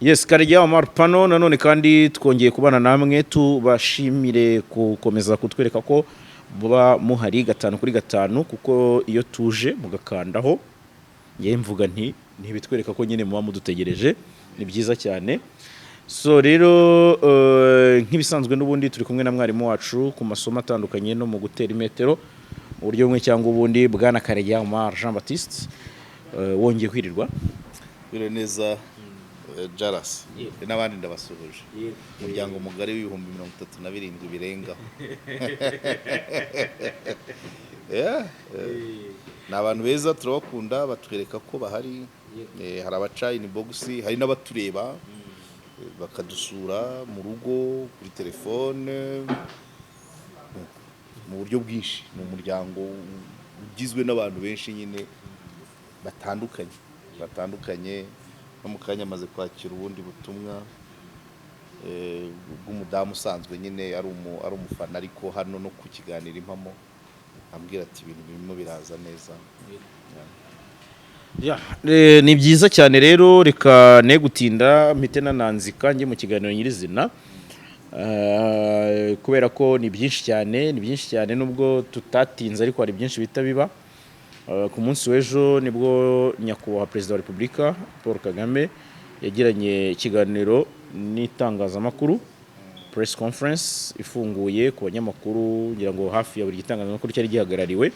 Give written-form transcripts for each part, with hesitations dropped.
Yes, Karegeya Omar Pano nanone kandi twongeye kubana namwe tubashimire gukomeza kutwereka ko buba muhari 5 kuri 5 kuko iyo tuje mugakandaho ngiye mvuga nti ntibitwereka ko nyine muba mudutegereje ni byiza cyane. So rero nk'ibisanzwe n'ubundi turi kumwe na mwarimu wacu ku masomo atandukanye no mu gutera imetero mu buryo bumwe cyangwa ubundi. Bwana Karegeya Omar Jean Baptiste, wongeye kwirirwa bire neza Jaras n'abandi ndabasuhuje umuryango mugari w'ibihumbi 37 birengaho. Ni abantu beza turabakunda batwereka ko bahari. Hari abaca inbox, hari n'abatureba bakadusura mu rugo kuri telefone mu buryo bwinshi. Ni umuryango ugizwe n'abantu benshi nyine batandukanye. No mu kanya amaze kwakira ubundi butumwa bw'umudamu usanzwe nyine ari umufana, ariko hano no ku kiganiro impamo ambwira ati ibintu birimo biraza neza. Ni byiza cyane rero, reka ne gutinda mpite nananzika njye mu kiganiro nyirizina kubera ko ni byinshi cyane nubwo tutatinze ariko hari byinshi bita biba. Ku munsi w'ejo nibwo nyakubahwa Perezida wa Repubulika Paul Kagame yagiranye ikiganiro n'itangazamakuru, press conference ifunguye ku banyamakuru, ngira ngo hafi ya buri gitangazamakuru cyari gihagarariwe,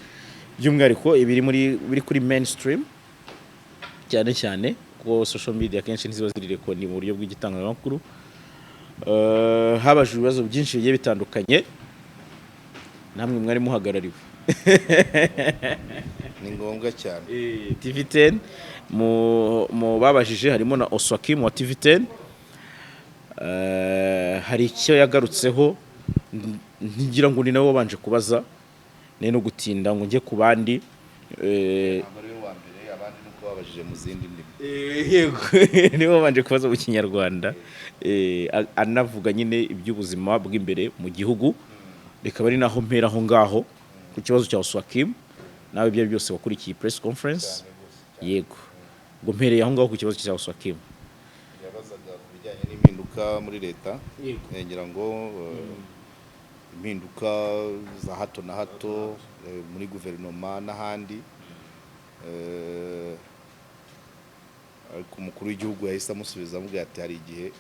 by'umwihariko biri kuri mainstream cyane kuko social media kenshi ntiziba ziri rekoni mu buryo bw'igitangazamakuru. Habajwe ibibazo byinshi bigiye bitandukanye, namwe mwari muhagarariwe. Ni ngombwa cyane. TV10 mu babajije harimo na Oswakim wa TV10. Hari icyo yagarutseho ntigira ngo ni nawe wabanje kubaza no gutinda ngo njye ku bandi. Abandi nuko babajije mu zindi ndimi. Yego nibo babanje kubaza mu Kinyarwanda, anavuga nyine iby'ubuzima bw'imbere mu gihugu. Reka bari naho mpera aho ngaho ku kibazo cya Oswakim. Nawe ibyo byose wakurikiye press conference. Yego ngo mpereye aho ngaho ku kibazo cya Oswakim. Yabazaga ku bijyanye n'impinduka muri leta. Ngira ngo impinduka za hato na hato muri guverinoma n'ahandi. Ariko umukuru w'igihugu yahise amusubiza amubwira ati hari igihe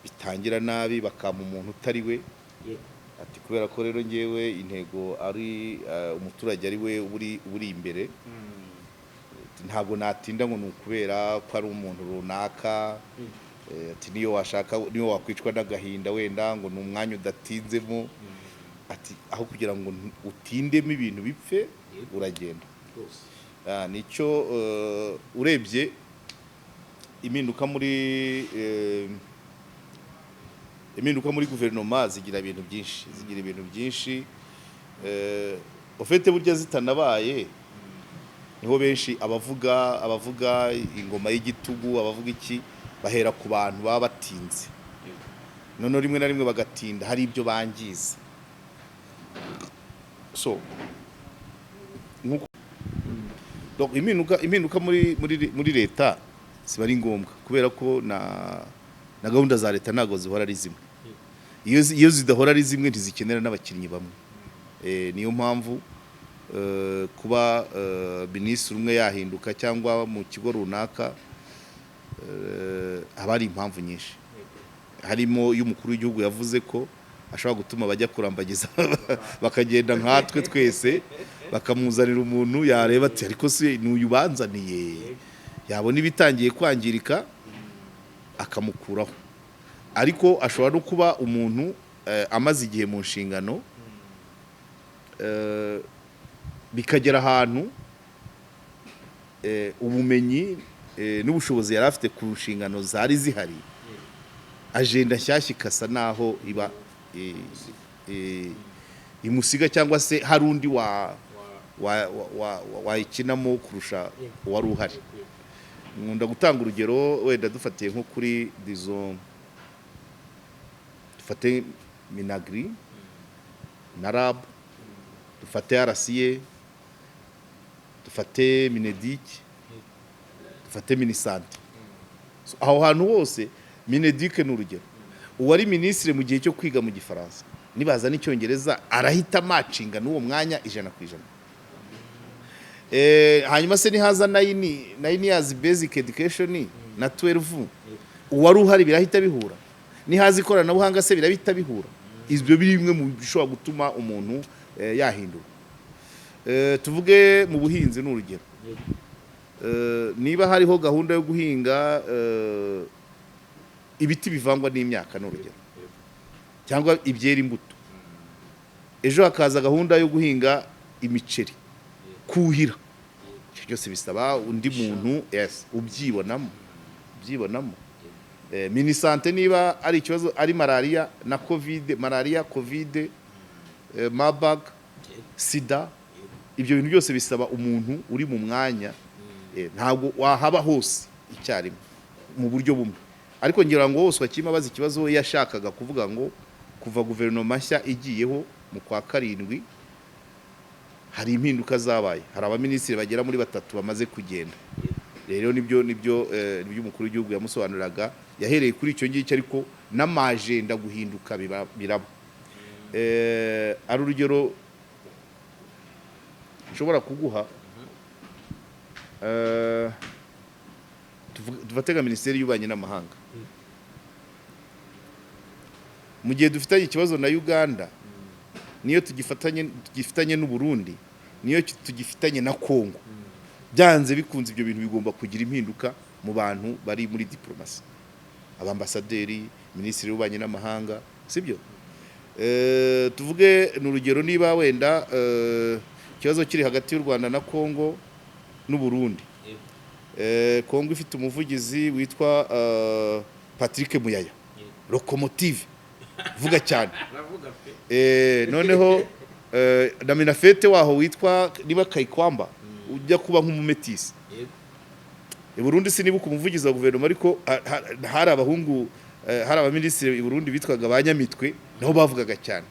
bitangira nabi bakampa umuntu utari we. Ati kubera ko rero ngewe intego ari umuturage ari we uri imbere, ntabwo natinda ngo nukubera ko ari umuntu runaka. Ati niyo wakwicwa n'agahinda wenda ngo ni umwanya udatinzemo. Ati aho kugira ngo utindemo ibintu bipfe uragenda. Nicyo urebye impinduka muri guverinoma zigira ibintu byinshi. Ofete burya zitanabaye niho benshi abavuga ingoma y'igitugu, abavuga iki bahera ku bantu baba batinze, none rimwe na rimwe bagatinda hari ibyo bangiza. So donc impinduka muri leta ziba ari ngombwa kubera ko na gahunda za leta ntago zihora ari zimwe. Iyo zidahora ari zimwe ntizikenera n'abakinnyi bamwe. Niyo mpamvu kuba minisitiri umwe yahinduka cyangwa mu kigo runaka haba hari impamvu nyinshi. Harimo y'umukuru w'igihugu yavuze ko ashobora gutuma bajya kurambagiza bakagenda nkatwe twese, bakamuzanira umuntu yareba ati ariko se n'uyu banzaniye, yabona ibitangiye kwangirika akamukuraho. Ariko ashobora no kuba umuntu amaze igihe mu nshingano, bikagera ahantu ubumenyi n'ubushobozi yari afite ku nshingano zari zihari, agenda nshyashya ikasa naho iba imusiga cyangwa se hari undi wayikinamo kurusha uwari uhari. Nkunda gutanga urugero wenda dufatiye nko kuri dufate Minagri na RAB, dufate RCA, dufate Mineduc, dufate Minisante. aho hantu hose Mineduc ni urugero, uwari minisitiri mu gihe cyo kwiga mu gifaransa nibaza n'icyongereza arahita macinga n'uwo mwanya 100%. Hanyuma se nihaza 9 years basic education na 12 uwari uhari birahita bihura, nihaza ikoranabuhanga se birahita bihura. Ibyo biri bimwe mu bishobora gutuma umuntu yahindura. Tuvuge mu buhinzi n'urugero, niba hariho gahunda yo guhinga ibiti bivangwa n'imyaka n'urugero, cyangwa ibyera imbuto, ejo hakaza gahunda yo guhinga imiceri, kuhira, byose bisaba undi muntu ubyibonamo. Minisante niba ari ikibazo ari malaria na covid, Marburg, sida, ibyo bintu byose bisaba umuntu uri mu mwanya, ntabwo wahaba hose icyarimwe mu buryo bumwe. Ariko ngira ngo hose wakima bazi ikibazo we yashakaga kuvuga ngo kuva guverinoma nshya igiyeho mu kwa 7 hari impinduka zabaye, hari abaminisitiri bagera muri 3 bamaze kugenda. Rero nibyo umukuru w'igihugu yamusobanuraga, yahereye kuri icyo ngicyo, ariko n'amajenda guhinduka biraba. Ari urugero nshobora kuguha, tuvatega minisiteri y'ububanyi n'amahanga, mu gihe dufitanye ikibazo na Uganda, niyo tugifitanye n'u Burundi, niyo tugifitanye na Kongo, byanze bikunze ibyo bintu bigomba kugira impinduka mu bantu bari muri diplomasi, abambasaderi, minisitiri w'ububanyi n'amahanga, sibyo? Tuvuge n'urugero niba wenda ikibazo kiri hagati y'u Rwanda na Kongo n'u Burundi, Kongo ifite umuvugizi witwa Patrick Muyaya, locomotive vuga cyane, noneho na Minafete waho witwa niba Kayikwamba ujya kuba nk'umumetisi. Burundi sinibuka umuvugizi wa guverinoma, ariko hari abahungu, hari abaminisitiri i Burundi bitwaga abanyamitwe, nabo bavugaga cyane.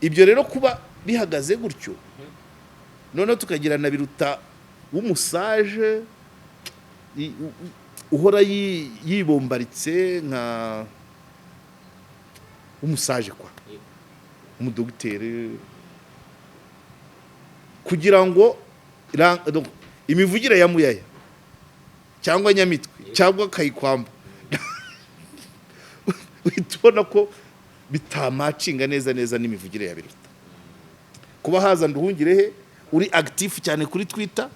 Ibyo rero kuba bihagaze gutyo, noneho tukagira na Biruta w'umusaje uhora yibombaritse nka umusaje kwa umudogiteri, kugira ngo imivugire ya Muyaya cyangwa Nyamitwe cyangwa Kayikwamba uhitubona ko bitamacinga neza n'imivugire ya Biruta. Kuba haza Nduhungirehe uri active cyane kuri Twitter,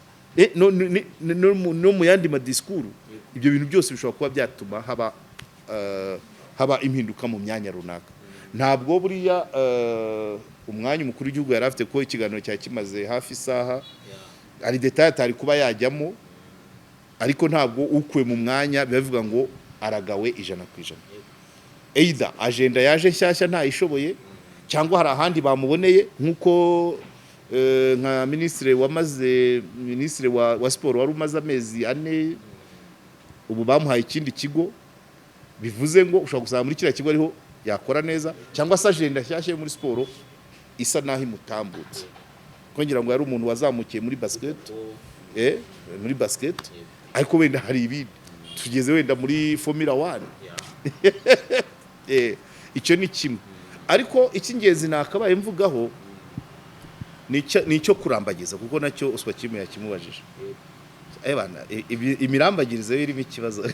no mu yandi madiskuru, ibyo bintu byose bishobora kuba byatuma haba impinduka mu myanya runaka. Ntabwo buriya umwanya umukuru w'igihugu yari afite ko ikiganiro cya kimaze hafi isaha, ari detail atari kuba yajyamo, ariko ntabwo ukuwe mu mwanya bivuga ngo aragawe 100%. Either agenda yaje nshyashya ntayishoboye, cyangwa hari ahandi bamuboneye, nkuko nka minisitiri wa siporo wari umaze amezi 4, ubu bamuhaye ikindi kigo, bivuze ngo ushobora gusanga muri kiriya kigo ariho yakora neza, cyangwa se agenda nshyashya yo muri siporo isa naho imutambutse. Kongera ngo yari umuntu wazamukiye muri basket, ariko wenda hari ibindi tugeze wenda muri Formula 1. Icyo ni kimwe, ariko icy'ingenzi nakabaye mvugaho ni icyo kurambagiza, kuko nacyo uswa kimwe yakimubajije. Imirambagirize irimo ikibazo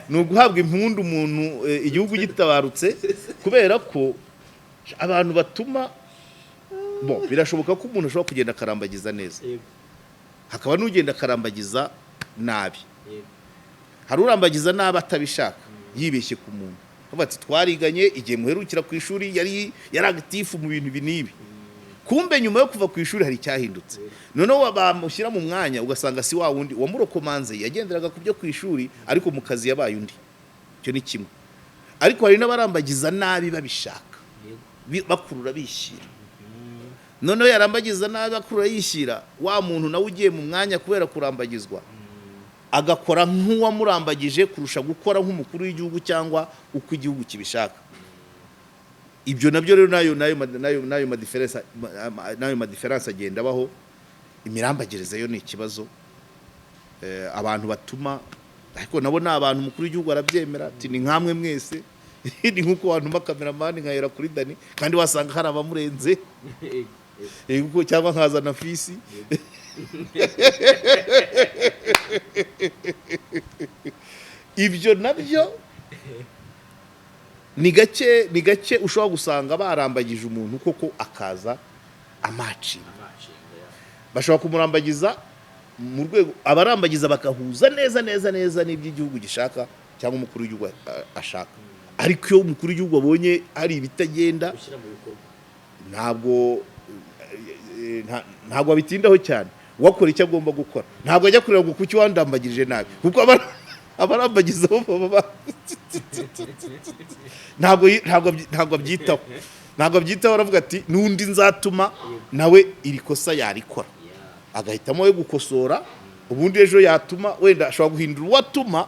ni uguhabwa impundu umuntu igihugu gitabarutse, kubera ko abantu batuma birashoboka ko umuntu ashobora kugenda akarambagiza neza, hakaba n'ugenda akarambagiza nabi. Hari urambagiza nabi atabishaka, yibeshye ku muntu, ati twariganye igihe muherukira ku ishuri yari active mu bintu binibi, kumbe nyuma yo kuva ku ishuri hari cyahindutse, noneho bamushyira mu mwanya ugasanga si wa wundi wamurokomanze yagenderaga ku byo ku ishuri, ariko mu kazi yabaye undi. Cyo ni kimwe. Ariko hari n'abarambagiza nabi babishaka, bakurura bishyira, noneho yarambagiza nabi bakurura yishyira, wa muntu nawe ugiye mu mwanya kubera kurambagizwa agakora nk'uwamurambagije kurusha gukora nk'umukuru w'igihugu cyangwa uko igihugu kibishaka. Ibyo nabyo rero nayo madiferanse agenda abaho. Imirambagirize yo ni ikibazo, abantu batuma ariko nabo ni abantu, umukuru w'igihugu arabyemera ati ni nkamwe mwese ni nk'uko wantuma kameramani nkahera kuri Dani kandi wasanga hari abamurenze cyangwa nkazana Fisi ibyo nabyo ni gake ushobora gusanga barambagije umuntu koko akaza amaci, bashobora kumurambagiza mu rwego abarambagiza bakahuza neza n'iby'igihugu gishaka cyangwa umukuru w'igihugu ashaka, ariko iyo umukuru w'igihugu abonye hari ibitagenda ntabwo abitindaho cyane, wakora icyo agomba gukora, ntabwo ajya kureba ngo kuki wandambagirije nabi, kuko abarambagiza ntabwo abyitaho, aravuga ati n'undi nzatuma nawe iri kosa yarikora, agahitamo we gukosora, ubundi ejo yatuma wenda ashobora guhindura uwatuma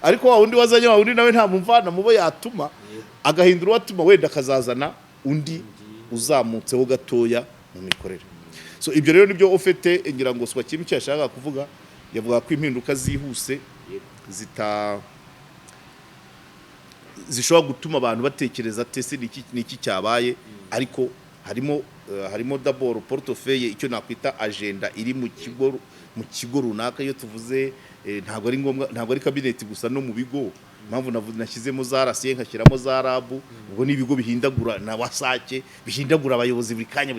ariko wa undi wazanye wa undi nawe nta mumvana mubo yatuma, agahindura uwatuma wenda akazazana undi uzamutseho gatoya mu mikorere. So ibyo rero nibyo ufite ngira ngo swa kimwe cyashaka kuvuga, yavuga ko impinduka zihuse zishobora gutuma abantu batekereza tese niki cyabaye, ariko harimo d'abord portefeuille, icyo nakwita agenda iri mu kigo runaka. Iyo tuvuze ntabwo ari ngombwa, ntabwo ari cabinet gusa, no mu bigo, impamvu nashyizemo za RCA nkashyiramo za RAB, ubwo ni ibigo bihindagura na wasake bihindagura abayobozi buri kanya.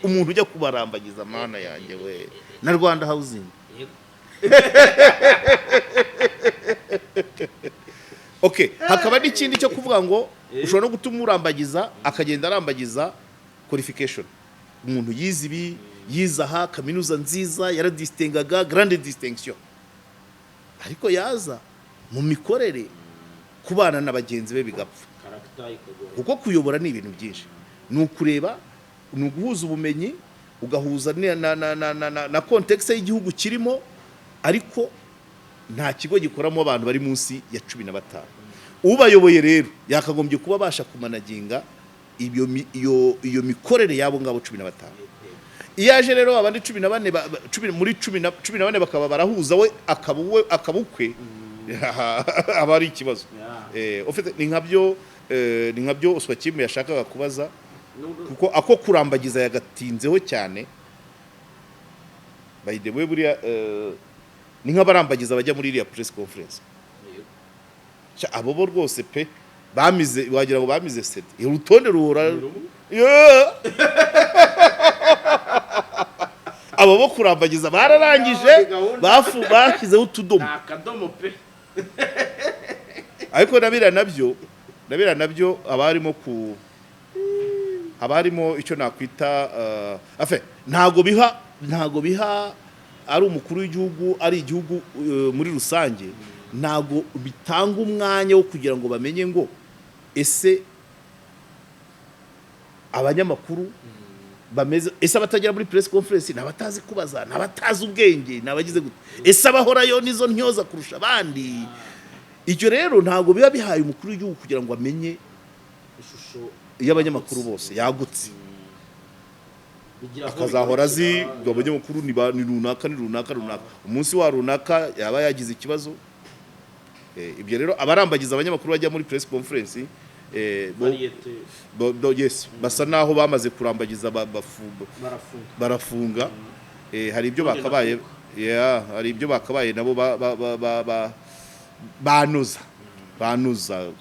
Umuntu ujya kubarambagiza mana yanjye we na Rwanda Housing okay, hakaba n'ikindi cyo kuvuga ngo ushobora no gutuma urambagiza akagenda arambagiza qualification, umuntu yize aha kaminuza nziza yaradistingaga grande distinction, ariko yaza mu mikorere kubana na bagenzi be bigapfa, kuko kuyobora ni ibintu byinshi, ni ukureba, ni uguhuza ubumenyi, ugahuza na context y'igihugu kirimo, ariko nta kigo gikoramo abantu bari munsi ya 15. Ubayoboye rero yakagombye kuba basha kumanaginga iyo mikorere yabo ngabo 15. Iyaje rero abandi 14 muri 14 bakaba barahuza we akabukwe abari ikibazo. Ofite ni nkabyo uswa kimwe yashakaga kubaza, kuko ako kurambagiza yagatinzeho cyane. By the way buriya ni nk'abarambagiza bajya muri iriya press conference, abo bo rwose pe bamize, wagira ngo bamize sede, urutonde ruhora abo bo kurambagiza bararangije, bashyizeho utudomo akadomo pe ariko nabira nabyo abarimo icyo nakwita ntago biha ari umukuru w'igihugu, ari igihugu muri rusange, ntago bitanga umwanya wo kugira ngo bamenye ngo ese abanyamakuru bameze, ese abatagera muri press conference nabatazi kubaza, nabatazi ubwenge, nabagize gute, ese abahorayo nizo ntyoza kurusha abandi. Icyo rero ntago biba bihaye umukuru w'igihugu kugira ngo amenye ishusho y'abanyamakuru bose yagutse, akazahora azi ngo abanyamakuru ni runaka, umunsi wa runaka yaba yagize ikibazo. Ibyo rero abarambagiza abanyamakuru bajya muri press conference yes, basa naho bamaze kurambagiza barafunga. Hari ibyo bakabaye, hari ibyo bakabaye nabo banuza,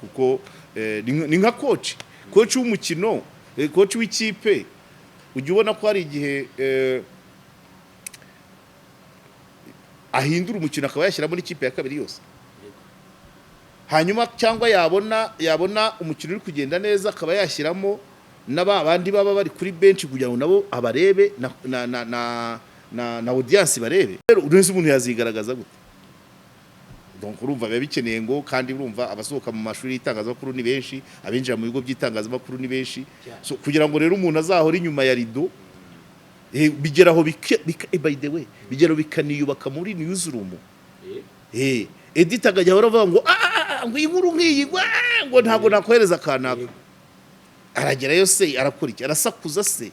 kuko ni nka coach w'umukino, coach w'ikipe, ujya ubona ko hari igihe ahindura umukino akaba yashyira muri ikipe ya kabiri yose, hanyuma cyangwa yabona umukino uri kugenda neza akaba yashyiramo n'abandi baba bari kuri bench kugira ngo nabo abarebe na audience barebe. Rero uretse umuntu yazigaragaza gute? Donc urumva biba bikeneye ngo, kandi urumva abasohoka mu mashuri y'itangazamakuru ni benshi, abinjira mu bigo by'itangazamakuru ni benshi, so kugira ngo rero umuntu azahora inyuma ya rido, bigeraho by the way bigeraho bikaniyubaka muri newsroom. Edita akajya baravuga ngo ngo inkuru nk'iyi ngo ntabwo nakohereza kanaka, aragerayo se arakora iki, arasakuza se,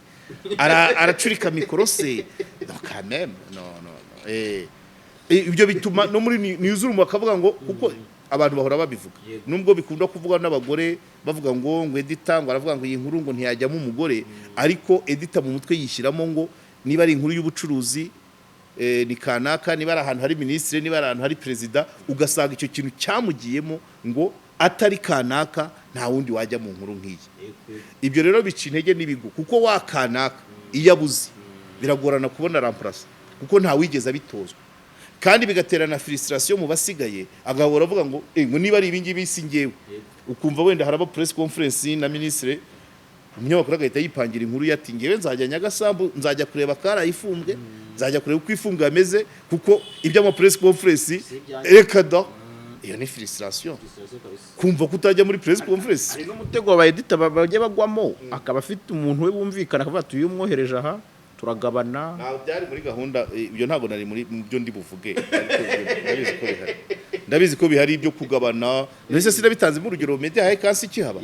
aracurika mikoro se, no quand même no ibyo bituma no muri newsroom bakavuga ngo kuko abantu bahora babivuga nubwo bikunda kuvuga n'abagore bavuga ngo editor ngo aravuga ngo iyi nkuru ngo ntiyajyamo umugore ariko editor mu mutwe yishyiramo ngo niba ari inkuru y'ubucuruzi ni kanaka, niba ari ahantu hari ministre, niba ari ahantu hari perezida, ugasanga icyo kintu cyamugiyemo ngo atari kanaka nta wundi wajya mu nkuru nk'iyi. Ibyo rero bica intege n'ibigo kuko wa kanaka iyo abuze biragorana kubona remplace kuko nta wigeze abitozwa, kandi bigatera na frustration mu basigaye, agahora avuga ngo ngo niba ari ibingi bisi ngewe, ukumva wenda haraba press conference na ministre, umunyamakuru agahita yipangira inkuru yati ngewe nzajya Nyagasambu, nzajya kureba kara ifumbwe, nzajya kureba uko ifumbwe ameze kuko ibyo ama press conference reka da. Iyo ni frustration kumva kutajya muri press conference. Hari n'umutego wa editor bajye bagwamo, akaba afite umuntu we bumvikana akavuga ati uyu mwohereje aha turagabana. Ntabwo byari muri gahunda, ibyo ntabwo nari muri byo ndi buvuge, ndabizi ko bihari ibyo kugabana, nese sinabitanze mu rugero media haye kasi kihaba,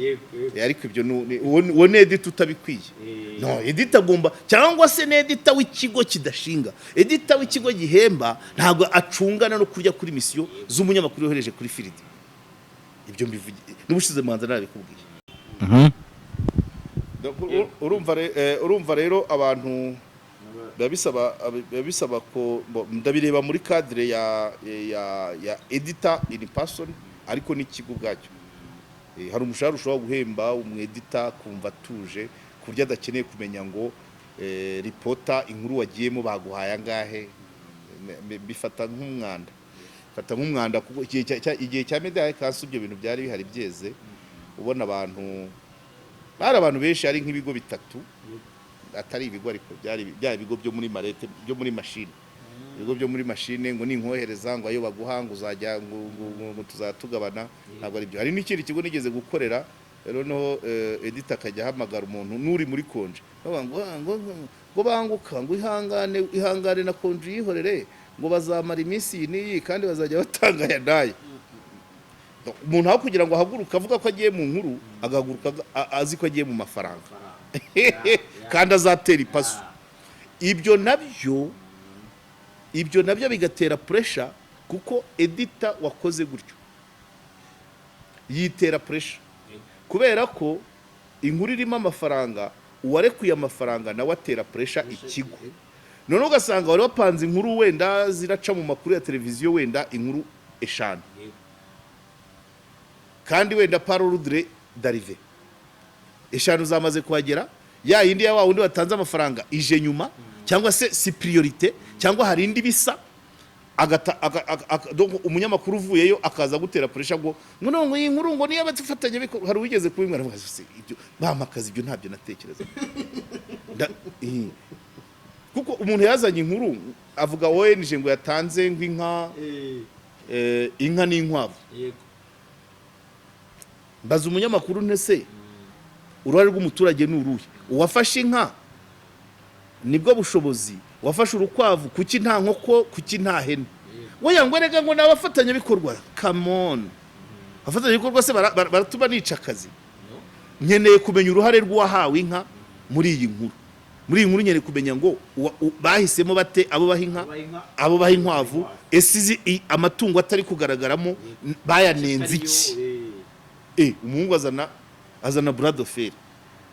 ariko ibyo uwo ne editor utabikwiye. No, editor agomba cyangwa se ne editor w'ikigo kidashinga, editor w'ikigo gihemba ntabwo acungana no kurya kuri mission z'umunyamakuru yohereje kuri field. Ibyo mbivuge n'ubushize manza narabikubwiye. Urumva rero abantu babisaba ko ndabireba muri cadre ya editor in person ariko n'ikigo bwacyo. Hari umushahara ushobora guhemba umwedita kumva tuje kurya adakeneye kumenya ngo reporter inkuru wagiyemo baguhaye angahe, bifata nk'umwanda kuko igihe cya media kasi ibyo bintu byari bihari byeze, ubona abantu benshi ari nk'ibigo bitatu, atari ibigo ariko byari ibigo byo muri marete byo muri machine, ibigo byo muri machine ngo ninkohereza ngo ayo baguhanga uzajya ngo tuzatugabana, ntabwo ari byo. Hari n'ikindi kigo nigeze gukorera rero no editor akajya hamagara umuntu nuri muri konje ngo banguka ngo ihangane na konje yihorere ngo bazamara iminsi niyi kandi bazajya batanga ya naye. Umuntu aho kugira ngo ahaguruka avuga ko agiye mu nkuru, agahaguruka azi ko agiye mu mafaranga kandi azatera ipasu. Ibyo nabyo bigatera pressure kuko editor wakoze gutyo yitera pressure kubera ko inkuru irimo amafaranga, uwarekuye amafaranga nawe atera pressure ikigo. None ugasanga wari wapanze inkuru wenda ziraca mu makuru ya televiziyo wenda inkuru 5 kandi wenda parole d'arrivée 5 zamaze kuhagera, ya yindi ya wa wundi watanze amafaranga ije nyuma, cyangwa se si priorité, cyangwa hari indi bisa donc umunyamakuru uvuyeyo akaza gutera pressure ngo ngo iyi nkuru ngo niyo batufatanye biko hari wigeze kubimwara ibyo bamakaza, ibyo ntabyo natekereza. Kuko umuntu yazanye inkuru avuga ONG ngo yatanze nk'inka inka n'inkwavu, mbaza umunyamakuru ntese uruhare rw'umuturage n'uruhe? Uwafashe inka nibwo bushobozi, wafashe urukwavu kuki nta nkoko, kuki nta hene? Woya ngo rega ngo nabafatanya bikorwa, come on, afatanya bikorwa se baratuba nica akazi. Nkeneye kumenya uruhare rw'uwahawe inka muri iyi nkuru. Muri iyi nkuru nkeneye kumenya ngo bahisemo bate abo baha inka, abo baha inkwavu, ese amatungo atari kugaragaramo bayanenze iki? Umuhungu azana brad of fer.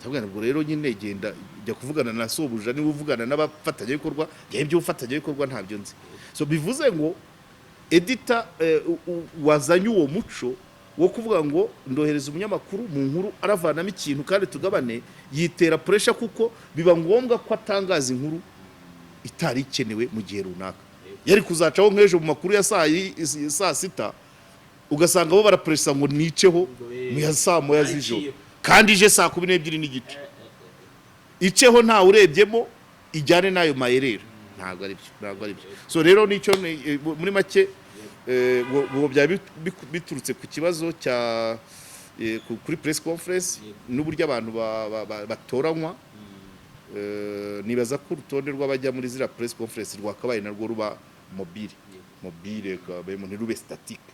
Tabwana ubwo rero nyine genda jya kuvugana na sobuja, niba uvugana n'abafatanya bikorwa, ibyo ufatanya bikorwa ntabyo nzi. So bivuze ngo editor wazanye uwo muco wo kuvuga ngo ndohereza umunyamakuru mu nkuru aravanamo ikintu kandi tugabane, yitera pressure kuko biba ngombwa ko atangaza inkuru itari ikenewe mu gihe runaka. Yari kuzacaho nk'ejo mu makuru ya saa 6 ugasanga bo barapressa ngo niceho mu ya saa 1 z'ijoro kandi ije saa 12:30 iceho nta urebyemo ijyane nayo mayerera. Ntabwo ari byo. So rero nicyo muri make byari biturutse ku kibazo cya kuri press conference n'uburyo abantu batoranywa. Nibaza ko urutonde rw'abajya muri zira press conference rwakabaye narwo ruba mobile kabemo ntirube statique.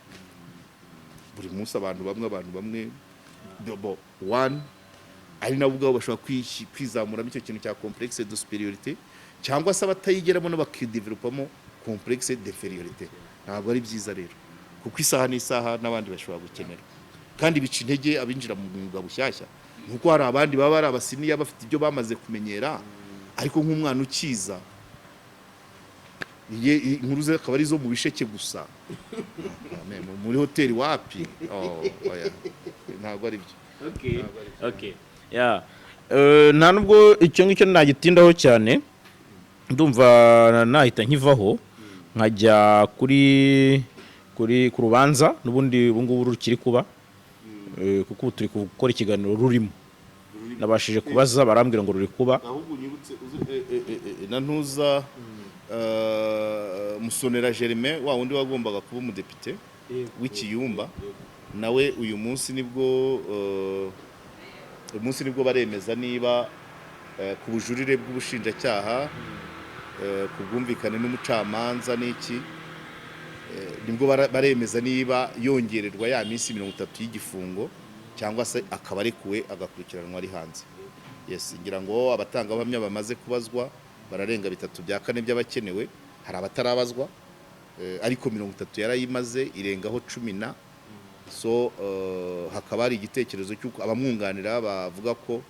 Buri munsi abantu bamwe one ari nabo ubwabo bashobora kwizamura icyo kintu cya complexe de superiorité, cyangwa se abatayigeramo no bakidevelopamo complexe d'infériorité. Ntabwo ari byiza rero, kuko isaha n'isaha n'abandi bashobora gukenera, kandi bica intege abinjira mu mwuga bushyashya, nkuko hari abandi baba ari abasiniya bafite ibyo bamaze kumenyera, ariko nk'umwana ukiza inkuru ze akaba ari zo mu bisheke gusa, muri hoteli wapi, ntabwo ari byo. Okay. Yeah. Nta nubwo icyo ngicyo nagitindaho cyane, ndumva nahita nkivaho nkajya ku rubanza n'ubundi ubu ngubu rukiri kuba, kuko ubu turi gukora ikiganiro rurimo, nabashije kubaza barambwira ngo ruri kuba. Ahubwo unyibutse na ntuza Musonera Germain wa wundi wagombaga kuba umudepite w'Ikiyumba, nawe uyu munsi nibwo baremeza niba ku bujurire bw'ubushinjacyaha ku bwumvikane n'umucamanza n'iki, nibwo baremeza niba yongererwa ya minsi 30 y'igifungo cyangwa se akaba arekuwe agakurikiranwa ari hanze. Yes, ngira ngo abatangabuhamya bamaze kubazwa bararenga 3/4 by'abakenewe, hari abatarabazwa ariko 30 yarayimaze irengaho 10. So hakaba hari igitekerezo cy'uko abamwunganira bavuga ko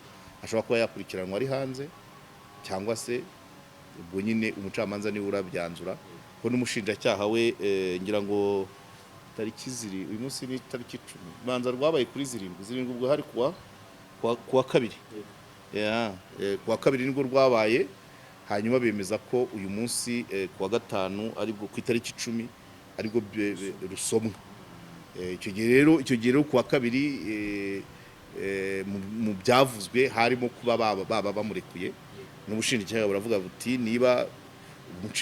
ashobora kuba yakurikiranwa ari hanze, cyangwa se ubwo nyine umucamanza niwe urabyanzura ko n'umushinjacyaha we ngira ngo tariki ziri uyu munsi ni tariki 10 banza rwabaye kuri 7 ubwo hari kuwa kabiri, kuwa kabiri nibwo rwabaye, hanyuma bemeza ko uyu munsi kuwa gatanu aribwo ku itariki 10 aribwo rusomwa. Icyo gihe rero kuwa kabiri mu byavuzwe harimo kuba baba bamurekuye, n'ubushinjacyaha buravuga buti niba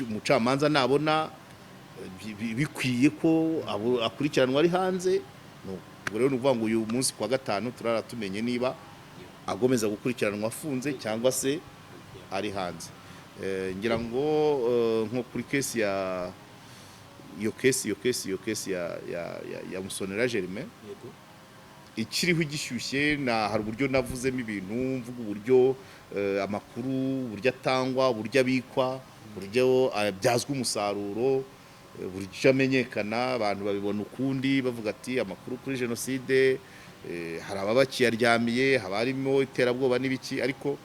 umucamanza nabona bikwiye ko akurikiranwa ari hanze, ubwo rero nuvuga ngo uyu munsi kuwa gatanu turaratumenye niba agomeza gukurikiranwa afunze cyangwa se ari hanze. Ngira ngo nko kuri kesi iyo kesi ya Musonera Germain ikiriho igishyushye, hari uburyo navuzemo ibintu mvuga uburyo amakuru uburyo atangwa, uburyo abikwa, uburyo abyazwa umusaruro, uburyo amenyekana, abantu babibona ukundi bavuga ati amakuru kuri jenoside hari ababakiyaryamiye, haba harimo iterabwoba n'ibiki, ariko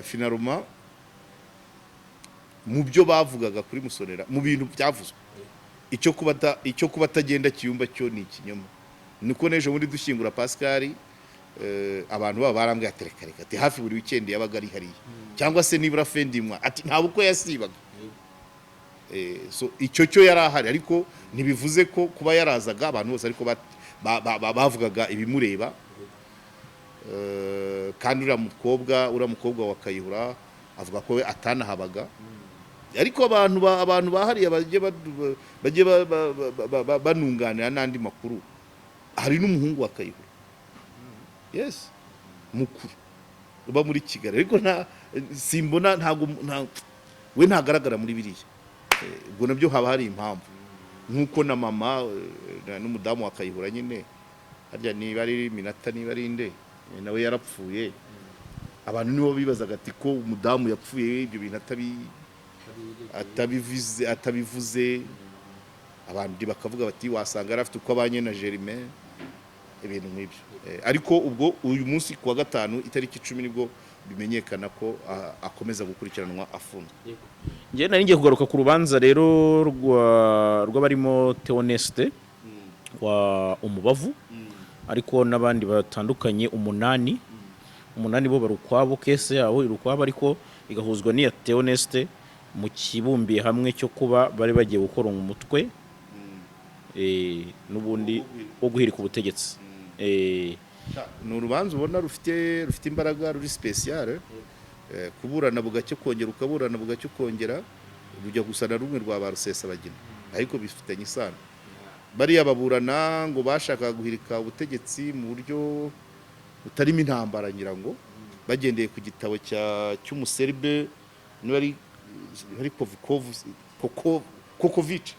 finaluma mu byo bavugaga kuri Musonera, mu bintu byavuzwe, icyo kuba atagenda Kiyumba cyo ni ikinyoma. Niko nejo muri dushyingura Pascal abantu baba barambwiye aterekareka ati hafi buri weekend yabaga ari hariya, cyangwa se nibura fendimwa ati ntabwo ko yasibaga. So icyo cyo yari ahari, ariko ntibivuze ko kuba yarazaga abantu bose ariko bavugaga ibimureba. Kandi uriya mukobwa wa Kayihura avuga ko we atanahabaga, ariko abantu bahariye bagiye banunganira n'andi makuru. Hari n'umuhungu wa Kayihura, yes, mukuru uba muri Kigali, ariko simbona we ntagaragara muri biriya. Ubwo nabyo haba hari impamvu, nk'uko na mama n'umudamu wa Kayihura nyine harya niba ari Minata niba ari inde nawe yarapfuye, abantu nibo bibazaga ati ko umudamu yapfuye ibyo bintu atabivuze, abantu bakavuga bati wasanga arafite uko abanye na Germain, ibintu nk'ibyo. Ariko ubwo uyu munsi kuwa gatanu itariki 10 nibwo bimenyekana ko akomeza gukurikiranwa afunzwe. Ngiye nari ngiye kugaruka ku rubanza rero rw'abarimo Theoneste wa Umubavu, ariko n'abandi batandukanye 8 bo barukwabo, kese yabo irukwabo, ariko igahuzwa n'iya Theoneste mu kibumbiye hamwe cyo kuba bari bagiye gukora umutwe n'ubundi wo guhirika ubutegetsi. Ni urubanza ubona rufite imbaraga, ruri special, kuburana bugacyo kongera ukaburana bugacyo kongera, rujya gusa na rumwe rwa ba Rusesabagina, ariko bifitanye isano. Bariya baburana ngo bashaka guhirika ubutegetsi mu buryo butarimo intambara, ngira ngo bagendeye ku gitabo cy'umuserbe n'ari Kokovic.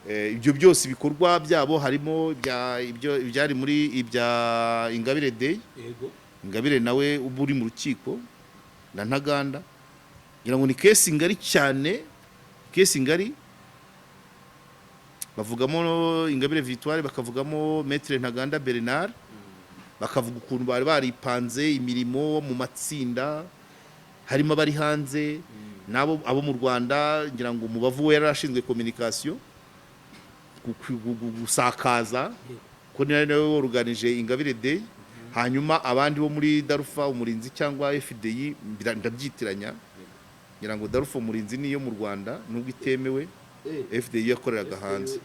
Ibyo byose ibikorwa byabo harimo ibyari muri ibya Ingabire Day, Ingabire nawe uba uri mu rukiko na Ntaganda, ngira ngo ni kesi ngari cyane kesi ngari bavugamo Ingabire Victoire, bakavugamo Maître Ntaganda Bernard, bakavuga ukuntu bari baripanze imirimo mu matsinda, harimo abari hanze nabo abo mu Rwanda, ngira ngo umubavu we yarashinzwe communication gusakaza ko nawe waruganije Ingabire Day, hanyuma abandi bo muri Darufa Umurinzi cyangwa FDI ndabyitiranya, ngira ngo Darufa Umurinzi niyo mu Rwanda nubwo itemewe, FDI yakoreraga hanze,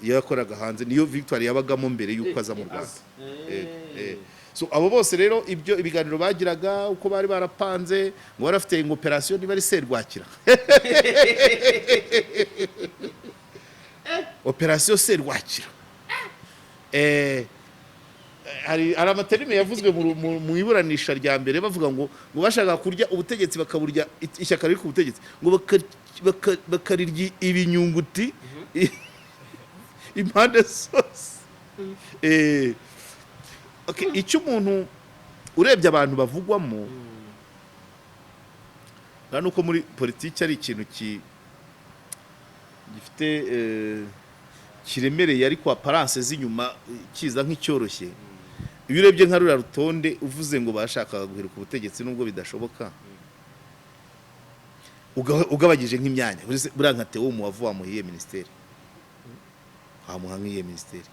yakoraga hanze, niyo Victoire yabagamo mbere yuko aza mu Rwanda. So abo bose rero ibyo ibiganiro bagiraga uko bari barapanze ngo barafite operation niba ari Serwakira operation Serwakira. Hari amaterime yavuzwe mu iburanisha rya mbere bavuga ngo bashaka kurya ubutegetsi bakaburya ishyaka riri ku butegetsi, ngo bakarirya ibinyunguti impande zose. Okay, icyo umuntu urebye abantu bavugwamo kandi uko muri politiki ari ikintu gifite kiremereye ariko aparance z'inyuma kiza nk'icyoroshye. Iyo urebye nka rura rutonde uvuze ngo bashakaga guheruka ubutegetsi nubwo bidashoboka, ugabagije nk'imyanya buriya nka Theo Muwavu wamuhiye ministeri, wamuha nk'iye ministeri,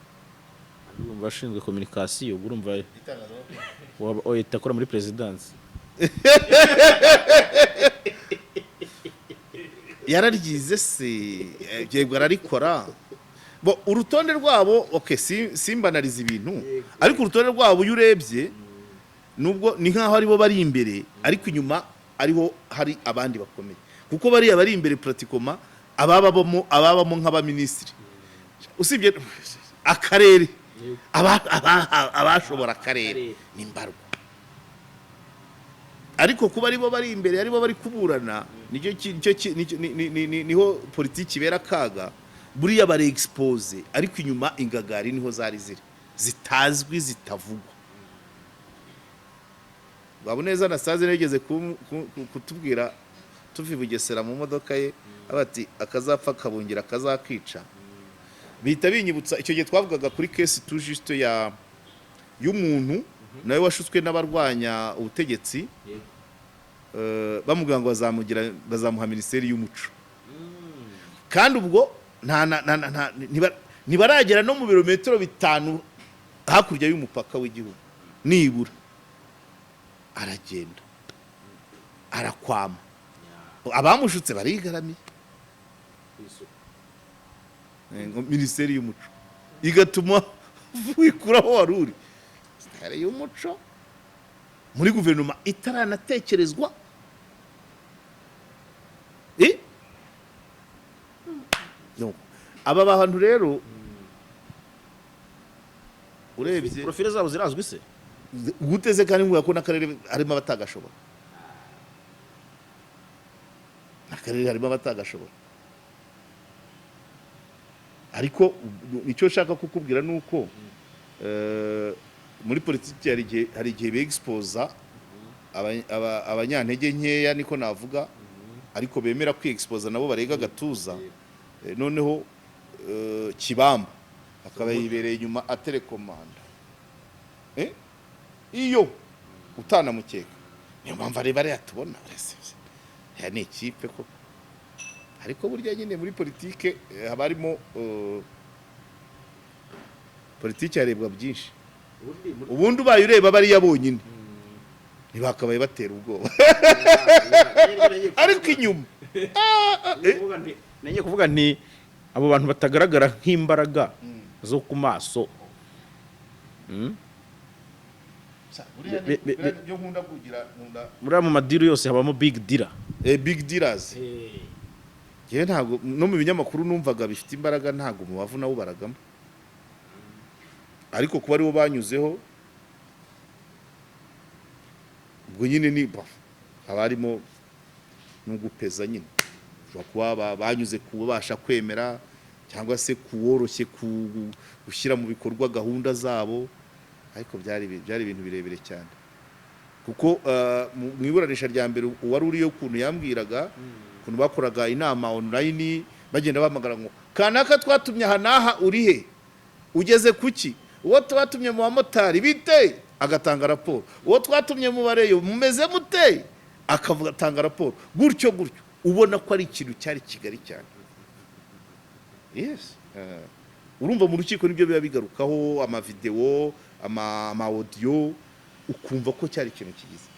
urumva ashinzwe communication, urumva ohita akora muri presidence yararyize se yego ararikora. Bo urutonde rwabo okay, simbanariza ibintu, ariko urutonde rwabo iyo urebye nubwo ni nkaho aribo bari imbere, ariko inyuma ariho hari abandi bakomeye, kuko bari imbere pratikoma ababamo nk'abaministri, usibye akarere abashobora akarere n'imbarwa, ariko kuba aribo bari imbere aribo bari kuburana niho politiki ibera kaga. Buriya bari expose, ariko inyuma ingagari niho zari zitazwi zitavugwa. Baboneza na Saze negeze kutubwira tuvi Bugesera mu modoka ye abati akazapfa kabungira akazakwica, bihita binyibutsa icyo gihe twavugaga kuri case tout juste y'umuntu nawe washutswe n'abarwanya ubutegetsi, bamubwira ngo bazamuha ministeri y'umuco, kandi ubwo ntibaragera no mu birometero 5 hakurya y'umupaka w'igihugu, nibura aragenda arakwama, abamushutse barigaramiye ministeri y'umuco igatuma wikuraho waruri ministeri y'umuco muri guverinoma itaranatekerezwa. Aba bantu rero urebye profile zabo zirazwi se guteze, kandi ngo yakona akarere harimo abatagashobora, akarere harimo abatagashobora. Ariko icyo nshaka kukubwira nuko muri politiki hari igihe beexposa abanyantege nkeya, niko navuga, ariko bemera kwiexposa nabo barega gatuza, noneho Kibamba akaba yibereye inyuma atelekomanda, iyo utanamukeka. Niyo mpamvu ari bare yatubona ya ni ikipe ko, ariko burya nyine muri politike haba harimo politike yarebwa byinshi. Ubundi ubaye ureba bari yabonyine ntibakabaye batera ubwoba, ariko inyuma nenye kuvuga nti abo bantu batagaragara nk'imbaraga zo ku maso. Muri mu madiru yose habamo big dealer, big dealers. Yewe ntago no mu binyamakuru numvaga bifite imbaraga, ntago mu bavu nabo baragamo, ariko kuba aribo banyuzeho ubwo nyine ni abarimo n'ugupeza nyine, kuba banyuze kubasha kwemera cyangwa se kuworoshye gushyira mu bikorwa gahunda zabo, ariko byari ibintu birebire cyane, kuko mu iburanisha rya mbere uwari uriyo ukuntu yambwiraga ukuntu bakoraga inama online bagenda bahamagara ngo kanaka twatumye aha n'aha uri he ugeze kuki uwo twatumye mu bamotari bite agatanga raporo uwo twatumye mu bareyo mumeze mute akavuga atanga raporo gutyo ubona ko ari ikintu cyari kigari cyane. Yes. Urumva mu rukiko nibyo biba bigarukaho amavideo ama audio ukumva ko cyari ikintu kigize.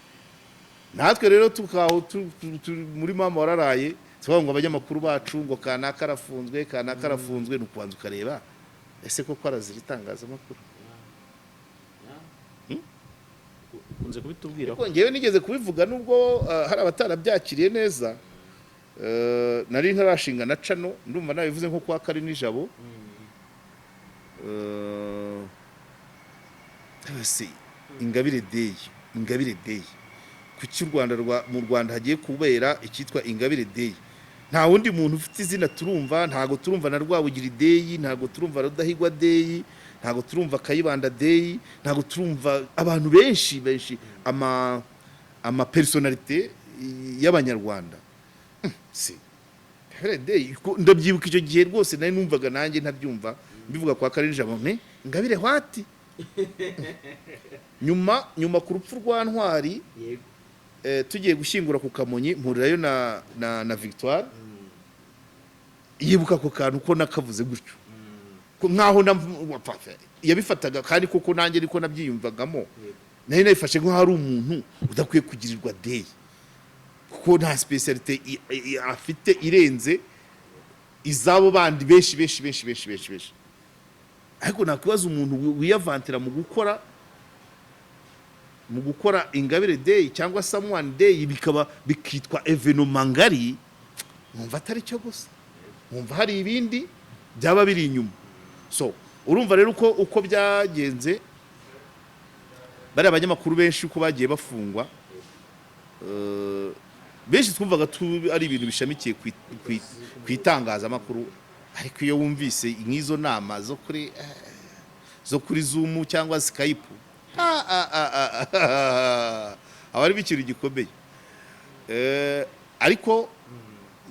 Natwe rero tukaho muri mama wararaye tuvuga ngo abanyamakuru bacu ngo kanaka arafunzwe nukubanza ukareba ese koko arazira itangazamakuru. Kunze kubitubwira ko ngewe nigeze kubivuga nubwo hari abatarabyakiriye neza. Nari ntarashinga na cano ndumva nabivuze nko kwa Kari nijabo. Ingabire Day kuki mu Rwanda hagiye kubera icyitwa Ingabire Day. Nta wundi muntu ufite izina turumva, ntago turumva na Rwabugira Day, ntago turumva Rudahigwa Day, ntago turumva Kayibanda Day, ntago turumva abantu benshi ama personality y'abanyarwanda. Si Day ndabyibuka icyo gihe rwose nari numvaga nanjye ntabyumva mbivuga kwa Kari nijabo Ingabire hwati nyuma ku rupfu rwa Ntwari tugiye gushyingura ku Kamonyi mpurirayo na Victoire yibuka ko kantu ko nakavuze gutyo nkaho yabifataga kandi koko nanjye niko nabyiyumvagamo nari nayifashe nko hari umuntu udakwiye kugirirwa Day kuko nta speciality afite irenze izabo bandi benshi ariko nakwibaza umuntu wiyavantira mu gukora Ingabire Day cyangwa Someone Day bikitwa evenement ngari numva atari cyo gusa numva hari ibindi byaba biri inyuma. So urumva rero uko byagenze bari abanyamakuru benshi uko bagiye bafungwa benshi twumvaga ari ibintu bishamikiye ku itangazamakuru ariko iyo wumvise nk'izo nama zo kuri Zoom cyangwa Skype abari bikiri gikomeye. Ariko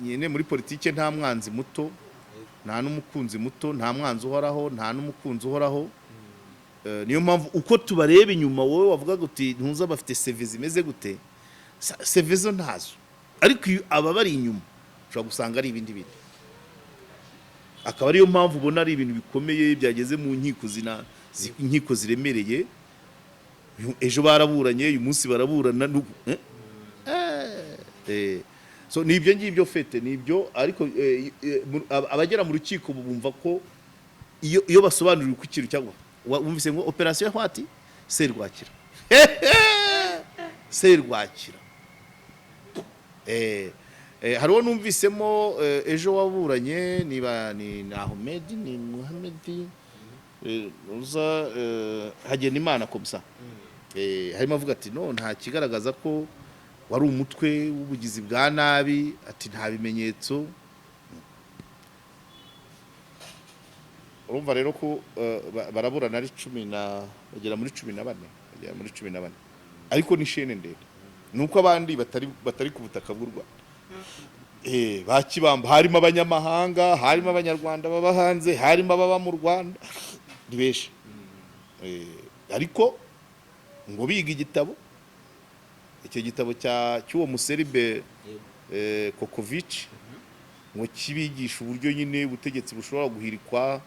nyine muri politike nta mwanzi muto nta n'umukunzi muto nta mwanzi uhoraho nta n'umukunzi uhoraho. Niyo mpamvu uko tubareba inyuma wowe wavuga uti ntuza bafite CV zimeze gute CV zo ntazo ariko aba bari inyuma ushobora gusanga ari ibindi bintu. Akaba ariyo mpamvu ubona ari ibintu bikomeye byageze mu nkiko ziremereye. Ejo baraburanye uyu munsi baraburana so nibyo ngibyo fete nibyo ariko abagera mu rukiko bumva ko iyo basobanurira ku kintu cyangwa wumvise ngo operation hwati Serwakira hariho numvisemo ejo waburanye niba ni Ahmed ni Mohamed uza hagenda Imana komsa harimo avuga ati no nta kigaragaza ko wari umutwe w'ubugizi bwa nabi ati nta bimenyetso. Urumva rero ko baraburana ari 10 bagera muri 14 ariko ni shene ndende nuko abandi batari ku butaka bw'u Rwanda bakibamba harimo abanyamahanga harimo abanyarwanda baba hanze harimo ababa mu Rwanda ni benshi ariko ngo biga igitabo icyo gitabo cy'uwo Museribe Kokovic ngo kibigisha uburyo nyine ubutegetsi bushobora guhirikwa